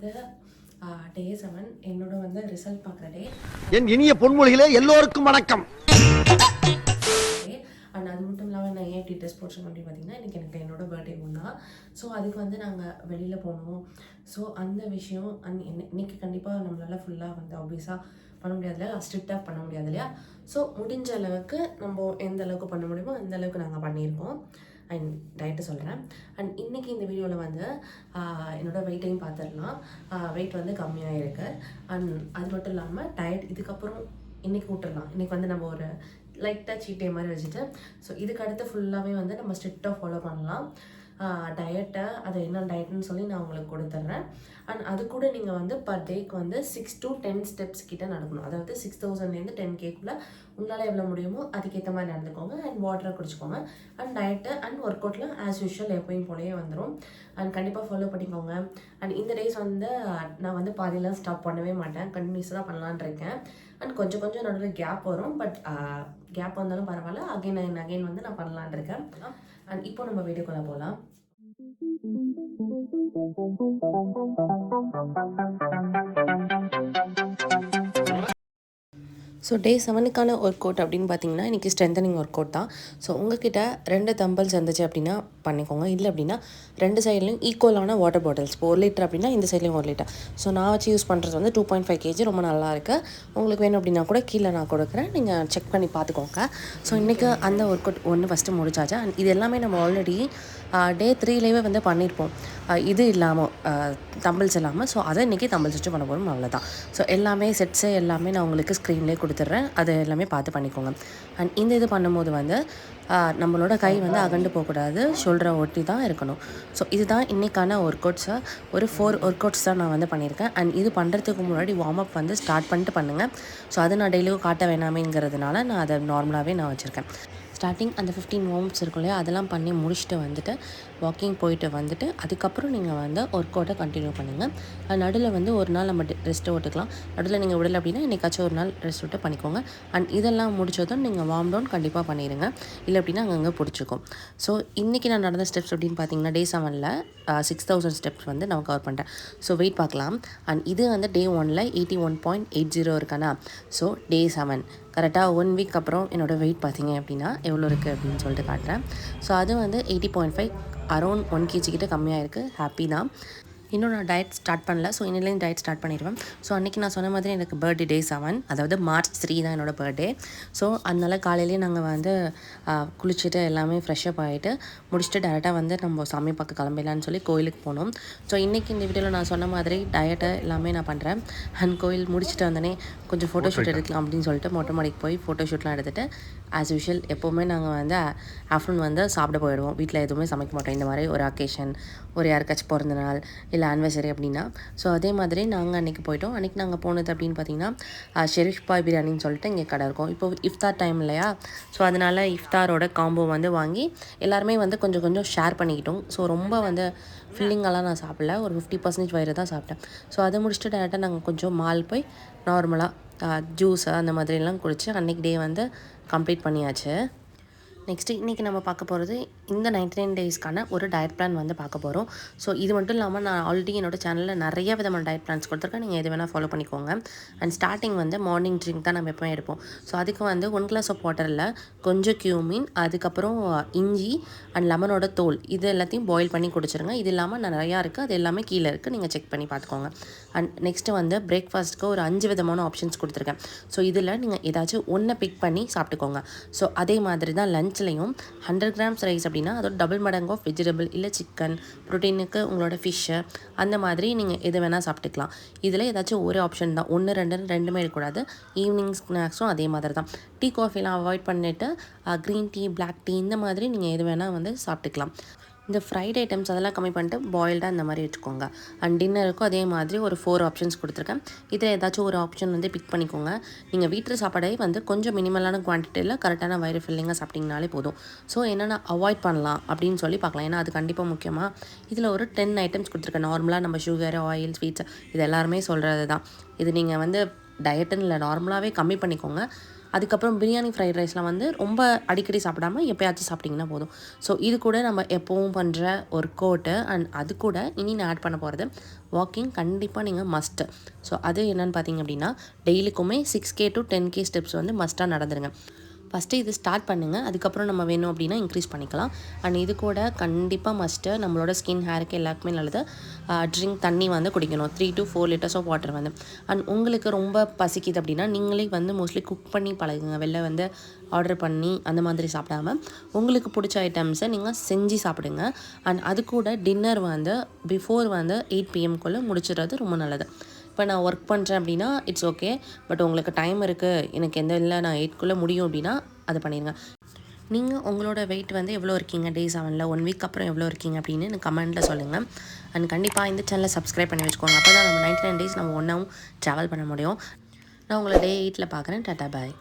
வந்து டே 7 என்னோட வந்து ரிசல்ட் பார்க்குற டே. என் இனிய பொன்மொழிகளே எல்லோருக்கும் வணக்கம். அண்ட் அது மட்டும் இல்லாமல் நான் ஏன் இப்படி ட்ரெஸ் போட்டுருக்கேன் அப்படின்னு பார்த்தீங்கன்னா இன்றைக்கி எனக்கு என்னோட பர்த்டே ஒன்றா. ஸோ அதுக்கு வந்து நாங்கள் வெளியில் போகணும். ஸோ அந்த விஷயம் இன்னைக்கு கண்டிப்பாக நம்மளால் ஃபுல்லாக வந்து ஆப்வியஸாக பண்ண முடியாது இல்லையா, ஸ்ட்ரிக்டாக பண்ண முடியாது இல்லையா. ஸோ முடிஞ்ச அளவுக்கு நம்ம எந்த அளவுக்கு பண்ண முடியுமோ அந்த அளவுக்கு நாங்கள் பண்ணியிருக்கோம். அண்ட் டயட்டு சொல்கிறேன். அண்ட் இன்றைக்கி இந்த வீடியோவில் வந்து என்னோடய வெயிட்டையும் பார்த்துடலாம். வெயிட் வந்து கம்மியாக இருக்குது. அண்ட் அது மட்டும் இல்லாமல் டயட் இதுக்கப்புறம் இன்றைக்கி விட்டுடலாம். இன்றைக்கி வந்து நம்ம ஒரு லைட்டாக சீட்டே மாதிரி வச்சுட்டு ஸோ இதுக்கு அடுத்து ஃபுல்லாகவே வந்து நம்ம ஸ்ட்ரிக்டாக ஃபாலோ பண்ணலாம் டயட்டை. அது என்ன டயட்னு சொல்லி நான் உங்களுக்கு கொடுத்துட்றேன். அண்ட் அது கூட நீங்கள் வந்து பர் டேக்கு வந்து 6 to 10 ஸ்டெப்ஸ் கிட்ட நடக்கணும். அதாவது 6000லேருந்து 10Kக்குள்ளே உங்களால் எவ்வளோ முடியுமோ அதுக்கேற்ற மாதிரி நடந்துக்கோங்க. அண்ட் வாட்டரை குடிச்சிக்கோங்க. அண்ட் டயட்டு அண்ட் ஒர்க் அவுட்டில் ஆஸ் யூஷுவல் எப்பயும் போலயே வந்துடும். அண்ட் கண்டிப்பாக ஃபாலோ பண்ணிக்கோங்க. அண்ட் இந்த டேஸ் வந்து நான் வந்து பாதியெல்லாம் ஸ்டாப் பண்ணவே மாட்டேன், கண்டினியூஸாக தான் பண்ணலான் இருக்கேன். அண்ட் கொஞ்சம் கொஞ்சம் நடுவில் கேப் வரும், பட் கேப் வந்தாலும் பரவாயில்ல, அகைன் வந்து நான் பண்ணலான் இருக்கேன். அண்ட் இப்போ நம்ம வீடியோக்குள்ளே போகலாம். ஸோ டே 7க்கான ஒர்க் அவுட் அப்படின்னு பார்த்தீங்கன்னா இன்றைக்கி ஸ்ட்ரென்தனிங் ஒர்க் அவுட் தான். ஸோ உங்ககிட்ட 2 தம்பல்ஸ் இருந்துச்சு அப்படின்னா பண்ணிக்கோங்க. இல்லை அப்படின்னா 2 சைட்லையும் ஈக்குவலான வாட்டர் பாட்டில்ஸ். இப்போ 1 லிட்டர் அப்படின்னா இந்த சைட்லையும் 1 லிட்டர். ஸோ நான் வச்சு யூஸ் பண்ணுறது வந்து 2.5 kg, ரொம்ப நல்லா இருக்குது. உங்களுக்கு வேணும் அப்படின்னா கூட கீழே நான் கொடுக்குறேன், நீங்கள் செக் பண்ணி பார்த்துக்கோங்க. ஸோ இன்றைக்கி அந்த ஒர்க் அவுட் ஒன்று ஃபஸ்ட்டு முடிச்சாச்சு. அண்ட் இது எல்லாமே நம்ம ஆல்ரெடி டே 3லேயே வந்து பண்ணியிருப்போம். இது இல்லாமல் தம்பிள்ஸ் இல்லாமல். ஸோ அதை இன்றைக்கி தம்பிள்ஸ் வச்சு பண்ண போகிறோம், அவ்வளோதான். ஸோ எல்லாமே செட்ஸு எல்லாமே நான் உங்களுக்கு ஸ்க்ரீன்லேயே கொடுத்துட்றேன், அது எல்லாமே பார்த்து பண்ணிக்கோங்க. அண்ட் இந்த இது பண்ணும்போது வந்து நம்மளோட கை வந்து அகண்டு போகக்கூடாது, ஷோல்டரை ஒட்டி தான் இருக்கணும். ஸோ இதுதான் இன்றைக்கான ஒர்க் அவுட்ஸை. ஒரு 4 ஒர்க் அவுட்ஸ் தான் நான் வந்து பண்ணியிருக்கேன். அண்ட் இது பண்ணுறதுக்கு முன்னாடி வார்ம் அப் வந்து ஸ்டார்ட் பண்ணிட்டு பண்ணுங்கள். ஸோ அது நான் டெய்லியும் காட்ட வேணாமேங்கிறதுனால நான் அதை நார்மலாகவே நான் வச்சுருக்கேன். ஸ்டார்டிங் அந்த 15 வார்ம்ஸ் இருக்கும் இல்லையா, அதெல்லாம் பண்ணி முடிச்சுட்டு வந்துட்டு வாக்கிங் போயிட்டு வந்துட்டு அதுக்கப்புறம் நீங்கள் வந்து ஒர்க் அவுட்டை கண்டினியூ பண்ணுங்கள். நடுவில் வந்து ஒரு நாள் நம்ம ரெஸ்ட்டு விட்டுக்கலாம். நடுவில் நீங்கள் விடலை அப்படின்னா இன்றைக்காச்சும் ஒரு நாள் ரெஸ்ட் விட்டு பண்ணிக்கோங்க. அண்ட் இதெல்லாம் முடிச்சதும் நீங்கள் வார்ம் டவுன் கண்டிப்பாக பண்ணிடுங்க, இல்லை அப்படின்னா அங்கங்கே பிடிச்சிக்கும். ஸோ இன்றைக்கி நான் நடந்த ஸ்டெப்ஸ் அப்படின்னு பார்த்தீங்கன்னா டே 7ல் 6000 ஸ்டெப்ஸ் வந்து நான் கவர் பண்ணுறேன். ஸோ வெயிட் பார்க்கலாம். அண்ட் இது வந்து டே 1ல் 81.80 இருக்கானா. ஸோ டே 7 கரெக்டாக 1 வீக் அப்புறம் என்னோடய வெயிட் பார்த்தீங்க அப்படின்னா எவ்வளோ இருக்குது அப்படின்னு சொல்லிட்டு காட்டுறேன். ஸோ அது வந்து 80.5, அரௌண்ட் 1 kg கிட்ட கம்மியாக இருக்குது. ஹாப்பி தான். இன்னும் நான் டயட் ஸ்டார்ட் பண்ணல. ஸோ இன்னிலேருந்து டயட் ஸ்டார்ட் பண்ணிடுவேன். ஸோ அன்றைக்கி நான் சொன்ன மாதிரி எனக்கு பர்த்டே டே 7, அதாவது March 3 தான் என்னோடய பர்த்டே. ஸோ அதனால் காலையிலேயே நாங்கள் வந்து குளிச்சுட்டு எல்லாமே ஃப்ரெஷ்அப் ஆகிட்டு முடிச்சுட்டு டேரெக்டாக வந்து நம்ம சாமி பார்க்க கிளம்பிடலான்னு சொல்லி கோயிலுக்கு போனோம். ஸோ இன்றைக்கி இந்த வீடியோவில் நான் சொன்ன மாதிரி டயட்டை எல்லாமே நான் பண்ணுறேன். அண்ட் கோயில் முடிச்சுட்டு வந்தோடனே கொஞ்சம் ஃபோட்டோஷூட் எடுக்கலாம் அப்படின்னு சொல்லிட்டு மொட்டை மாடிக்கு போய் ஃபோட்டோஷூட்லாம் எடுத்துகிட்டு ஆஸ் யூஷுவல் எப்போவுமே நாங்கள் வந்து ஆஃப்டர்நூன் வந்து சாப்பிட போயிடுவோம். வீட்டில் எதுவுமே சமைக்க மாட்டோம். இந்த மாதிரி ஒரு அக்கேஷன், ஒரு யாருக்காச்சும் பிறந்த நாள் இல்லை ஆனிவர்சரி அப்படின்னா. ஸோ அதே மாதிரி நாங்கள் அன்றைக்கி போயிட்டோம். அன்றைக்கி நாங்கள் போனது அப்படின்னு பார்த்தீங்கன்னா ஷெரீஃப் பாய் பிரியாணின்னு சொல்லிட்டு இங்கே கடை இருக்கும். இப்போ இஃப்தார் டைம் இல்லையா, ஸோ அதனால் இஃப்தாரோட காம்போ வந்து வாங்கி எல்லாருமே வந்து கொஞ்சம் கொஞ்சம் ஷேர் பண்ணிக்கிட்டோம். ஸோ ரொம்ப வந்து ஃபில்லிங்கெல்லாம் நான் சாப்பிடல, ஒரு 50% வயிறு தான் சாப்பிட்டேன். ஸோ அதை முடிச்சுட்டு டேரெக்டாக நாங்கள் கொஞ்சம் மால் போய் நார்மலாக ஜூஸு அந்த மாதிரிலாம் குடித்து அன்றைக்கி டே வந்து கம்ப்ளீட் பண்ணியாச்சு. நெக்ஸ்ட்டு இன்றைக்கி நம்ம பார்க்க போகிறது இந்த 99 டேஸ்க்கான ஒரு டயட் பிளான் வந்து பார்க்க போகிறோம். ஸோ இது மட்டும் இல்லாமல் நான் ஆல்ரெடி என்னோடய சேனலில் நிறைய விதமான டயட் பிளான்ஸ் கொடுத்துருக்கேன், நீங்கள் எது வேணால் ஃபாலோ பண்ணிக்கோங்க. அண்ட் ஸ்டார்டிங் வந்து மார்னிங் ட்ரிங்க் தான் நம்ம எப்போவும் எடுப்போம். ஸோ அதுக்கு வந்து 1 glass ஆஃப் வாட்டரில் கொஞ்சம் கியூமின், அதுக்கப்புறம் இஞ்சி அண்ட் லெமனோட தோல், இது எல்லாத்தையும் பாயில் பண்ணி குடிச்சிருங்க. இது இல்லாமல் நிறையா இருக்குது, அது எல்லாமே கீழே இருக்குது, நீங்கள் செக் பண்ணி பார்த்துக்கோங்க. அண்ட் நெக்ஸ்ட்டு வந்து பிரேக்ஃபாஸ்ட்டுக்கு ஒரு 5 விதமான ஆப்ஷன்ஸ் கொடுத்துருக்கேன். ஸோ இதில் நீங்கள் ஏதாச்சும் ஒன்றை பிக் பண்ணி சாப்பிட்டுக்கோங்க. ஸோ அதே மாதிரி தான் லஞ்ச்லேயும் 100 grams ரைஸ் அப்படின்னா அதோட டபுள் மடங்கு ஆஃப் வெஜிடபிள் இல்லை சிக்கன், ப்ரோட்டீனுக்கு உங்களோட ஃபிஷ்ஷு, அந்த மாதிரி நீங்கள் எது வேணால் சாப்பிட்டுக்கலாம். இதில் ஏதாச்சும் ஒரு ஆப்ஷன் தான், 1 2 ரெண்டுமே இருக்கக்கூடாது. ஈவினிங் ஸ்நாக்ஸும் அதே மாதிரி தான். டீ காஃபிலாம் அவாய்ட் பண்ணிவிட்டு க்ரீன் டீ, பிளாக் டீ இந்த மாதிரி நீங்கள் எது வேணால் வந்து சாப்பிட்டுக்கலாம். இந்த ஃப்ரைட் ஐட்டம்ஸ் அதெல்லாம் கம்மி பண்ணிட்டு பாயில்டாக இந்த மாதிரி வச்சுக்கோங்க. அண்ட் டின்னருக்கும் அதே மாதிரி ஒரு 4 ஆப்ஷன்ஸ் கொடுத்துருக்கேன். இதில் ஏதாச்சும் ஒரு ஆப்ஷன் வந்து பிக் பண்ணிக்கோங்க. நீங்கள் வீட்டு சாப்பாடே வந்து கொஞ்சம் மினிமலான குவான்டிட்டியில் கரெக்டான வயிறு ஃபில்லிங்காக சாப்பிட்டிங்கனாலே போதும். ஸோ என்னென்ன அவாய்ட் பண்ணலாம் அப்படின்னு சொல்லி பார்க்கலாம், ஏன்னா அது கண்டிப்பாக முக்கியமாக. இதில் ஒரு 10 ஐட்டம்ஸ் கொடுத்துருக்கேன். நார்மலாக நம்ம சுகர், ஆயில், ஸ்வீட்ஸ் இது எல்லாருமே சொல்கிறது தான். இது நீங்கள் வந்து டயட்டுன்னு இல்லை, நார்மலாகவே கம்மி பண்ணிக்கோங்க. அதுக்கப்புறம் பிரியாணி ஃப்ரைட் ரைஸ்லாம் வந்து ரொம்ப அடிக்கடி சாப்பிடாமல் எப்போயாச்சும் சாப்பிட்டிங்கன்னா போதும். ஸோ இது கூட நம்ம எப்போவும் பண்ணுற ஒர்க் அவுட்டு அண்ட் அது கூட இனி நான் ஆட் பண்ண போகிறது வாக்கிங் கண்டிப்பாக நீங்கள் மஸ்ட்டு. ஸோ அது என்னென்னு பார்த்தீங்க அப்படின்னா டெய்லிக்குமே 6K to 10K ஸ்டெப்ஸ் வந்து மஸ்ட்டாக நடந்துருங்க. ஃபஸ்ட்டு இது ஸ்டார்ட் பண்ணுங்கள், அதுக்கப்புறம் நம்ம வேணும் அப்படின்னா இன்க்ரீஸ் பண்ணிக்கலாம். அண்ட் இது கூட கண்டிப்பாக மஸ்ட்டு நம்மளோட ஸ்கின் ஹேருக்கு எல்லாருக்குமே நல்லது. ட்ரிங்க் தண்ணி வந்து குடிக்கணும் 3 to 4 liters ஆஃப் வாட்டர் வந்து. அண்ட் உங்களுக்கு ரொம்ப பசிக்குது அப்படின்னா நீங்களே வந்து மோஸ்ட்லி குக் பண்ணி பழகுங்க. வெளில வந்து ஆர்டர் பண்ணி அந்த மாதிரி சாப்பிடாமல் உங்களுக்கு பிடிச்ச ஐட்டம்ஸை நீங்கள் செஞ்சு சாப்பிடுங்க. அண்ட் அது கூட டின்னர் வந்து பிஃபோர் வந்து 8 PM முடிச்சிடுறது ரொம்ப நல்லது. இப்போ நான் ஒர்க் பண்ணுறேன் அப்படின்னா இட்ஸ் ஓகே, பட் உங்களுக்கு டைம் இருக்குது, எனக்கு எந்த இல்லை நான் 8 முடியும் அப்படின்னா அது பண்ணிடுங்க. நீங்கள் உங்களோட வெயிட் வந்து எவ்வளோ இருக்கீங்க டே 7ல் 1 வீக் அப்புறம் எவ்வளோ இருக்கீங்க அப்படின்னு எனக்கு கமெண்ட்டில் சொல்லுங்கள். அண்ட் கண்டிப்பாக இந்த சேனலை சப்ஸ்கிரைப் பண்ணி வச்சுக்கோங்க. அப்போ தான் நம்ம 99 days நம்ம ஒன்றாவும் ட்ராவல் பண்ண முடியும். நான் உங்களை டே 8ல் பார்க்குறேன். டாட்டா பாய்.